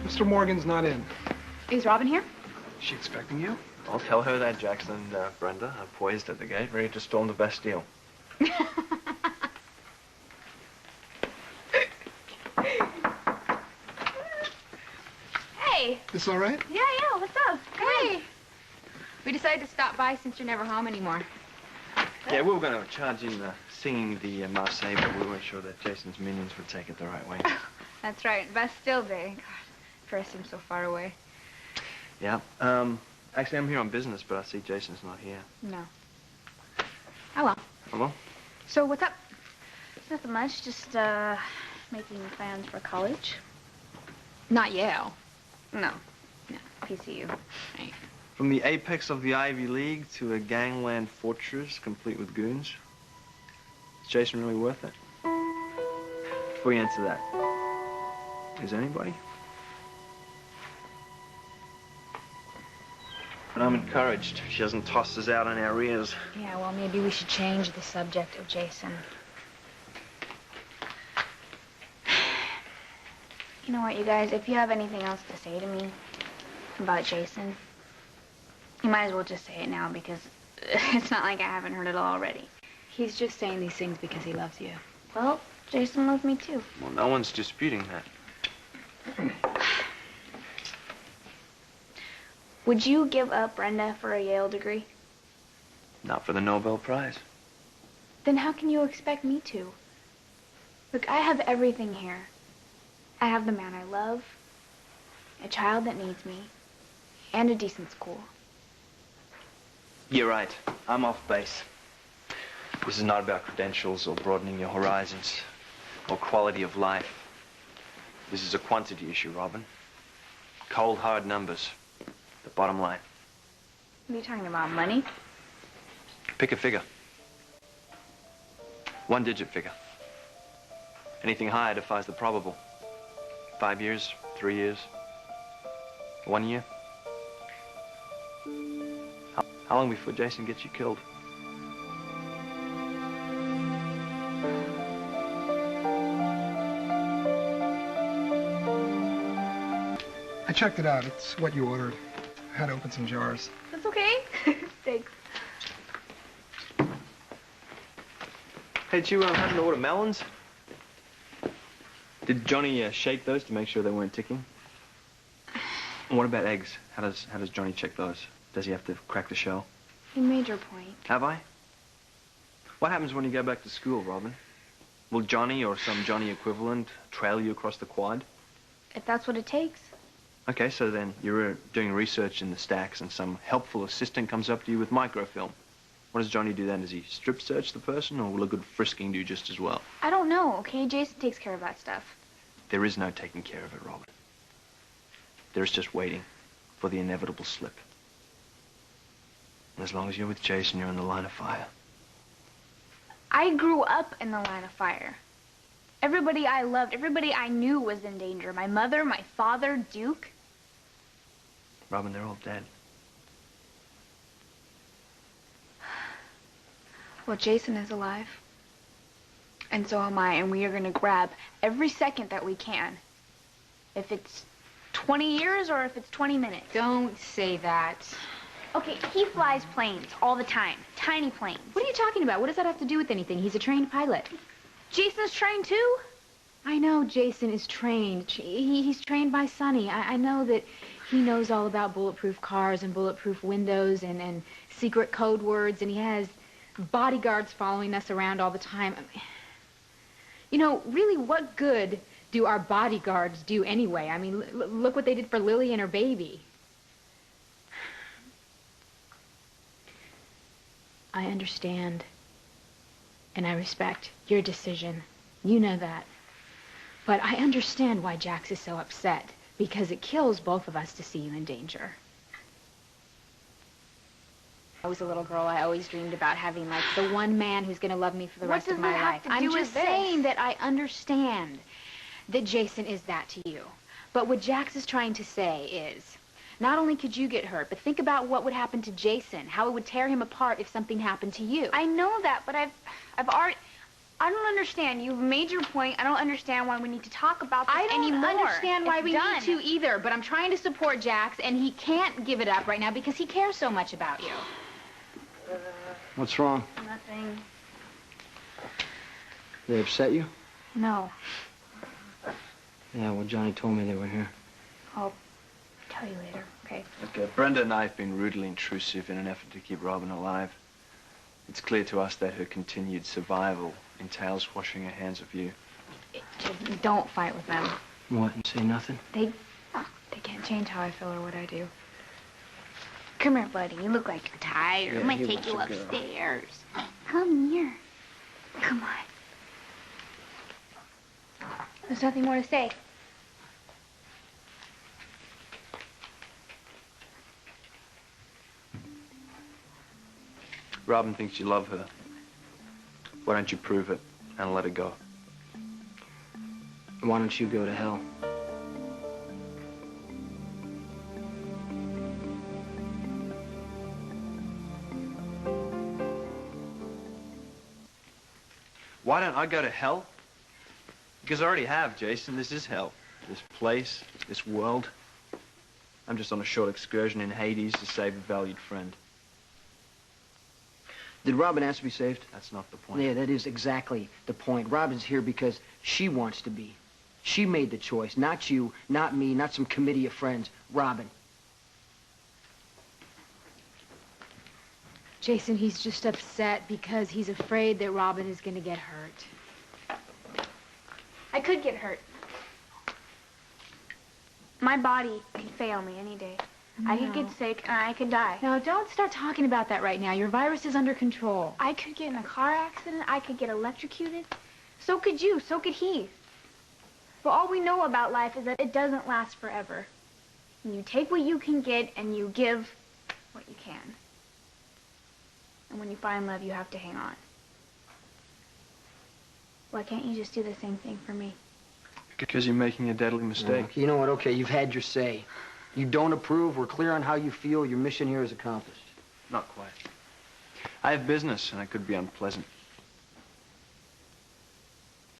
Mr. Morgan's not in. Is Robin here? Is she expecting you? I'll tell her that Jax and Brenda are poised at the gate, ready to storm the Bastille. Hey. This all right? Yeah, what's up? Hey. We decided to stop by since you're never home anymore. Yeah, we were going to charge in singing the Marseille, but we weren't sure that Jason's minions would take it the right way. That's right. Bastille Day. God, first seems so far away. Yeah. Actually, I'm here on business, but I see Jason's not here. No. Oh, well. Oh, well? So, what's up? Nothing much. Just, making plans for college. Not Yale. No. No. PCU. Right. From the apex of the Ivy League to a gangland fortress complete with goons. Is Jason really worth it? Before you answer that, is anybody? But I'm encouraged. She hasn't tossed us out on our ears. Yeah, well, maybe we should change the subject of Jason. You know what, you guys? If you have anything else to say to me about Jason, you might as well just say it now, because it's not like I haven't heard it all already. He's just saying these things because he loves you. Well, Jason loves me too. Well, no one's disputing that. Would you give up Brenda for a Yale degree? Not for the Nobel Prize. Then how can you expect me to? Look, I have everything here. I have the man I love, a child that needs me, and a decent school. You're right. I'm off base. This is not about credentials or broadening your horizons or quality of life. This is a quantity issue, Robin. Cold, hard numbers. The bottom line. What are you talking about, money? Pick a figure. One-digit figure. Anything higher defies the probable. 5 years, 3 years, 1 year. How long before Jason gets you killed? I checked it out. It's what you ordered. I had to open some jars. That's okay. Thanks. Hey, did you happen to order melons? Did Johnny shake those to make sure they weren't ticking? And what about eggs? How does Johnny check those? Does he have to crack the shell? You made your point. Have I? What happens when you go back to school, Robin? Will Johnny or some Johnny equivalent trail you across the quad? If that's what it takes. Okay, so then you're doing research in the stacks and some helpful assistant comes up to you with microfilm. What does Johnny do then? Does he strip search the person, or will a good frisking do just as well? I don't know, okay? Jason takes care of that stuff. There is no taking care of it, Robin. There's just waiting for the inevitable slip. And as long as you're with Jason, you're in the line of fire. I grew up in the line of fire. Everybody I loved, everybody I knew was in danger. My mother, my father, Duke. Robin, they're all dead. Well, Jason is alive. And so am I, and we are going to grab every second that we can. If it's 20 years or if it's 20 minutes. Don't say that. Okay, he flies planes all the time. Tiny planes. What are you talking about? What does that have to do with anything? He's a trained pilot. Jason's trained too? I know Jason is trained. He's trained by Sonny. I know that he knows all about bulletproof cars and bulletproof windows and secret code words, and he has bodyguards following us around all the time. You know, really, what good do our bodyguards do anyway? I mean, look what they did for Lily and her baby. I understand, and I respect your decision. You know that. But I understand why Jax is so upset, because it kills both of us to see you in danger. I was a little girl, I always dreamed about having, like, the one man who's going to love me for the rest of my life. I'm just saying that I understand that Jason is that to you. But what Jax is trying to say is, not only could you get hurt, but think about what would happen to Jason, how it would tear him apart if something happened to you. I know that, but I've already... I don't understand. You've made your point. I don't understand why we need to talk about this anymore. I don't understand why It's we done. need to either, but I'm trying to support Jax, and he can't give it up right now because he cares so much about you. What's wrong? Nothing. They upset you? No. Yeah, well, Johnny told me they were here. I'll tell you later, okay? Okay, Brenda and I have been rudely intrusive in an effort to keep Robin alive. It's clear to us that her continued survival entails washing her hands of you. Just don't fight with them. What, you say nothing? They can't change how I feel or what I do. Come here, buddy. You look like you're tired. Yeah, I might he take you wants to go. upstairs. Come here. Come on. There's nothing more to say. Robin thinks you love her. Why don't you prove it and let her go? Why don't you go to hell? Why don't I go to hell? Because I already have, Jason. This is hell. This place, this world. I'm just on a short excursion in Hades to save a valued friend. Did Robin ask to be saved? That's not the point. Yeah, that is exactly the point. Robin's here because she wants to be. She made the choice, not you, not me, not some committee of friends. Robin. Jason, he's just upset because he's afraid that Robin is going to get hurt. I could get hurt. My body could fail me any day. I could get sick and I could die. No, don't start talking about that right now. Your virus is under control. I could get in a car accident. I could get electrocuted. So could you. So could he. But all we know about life is that it doesn't last forever. And you take what you can get and you give what you can. And when you find love, you have to hang on. Why can't you just do the same thing for me? Because you're making a deadly mistake. You know what? Okay, you've had your say. You don't approve. We're clear on how you feel. Your mission here is accomplished. Not quite. I have business, and I could be unpleasant.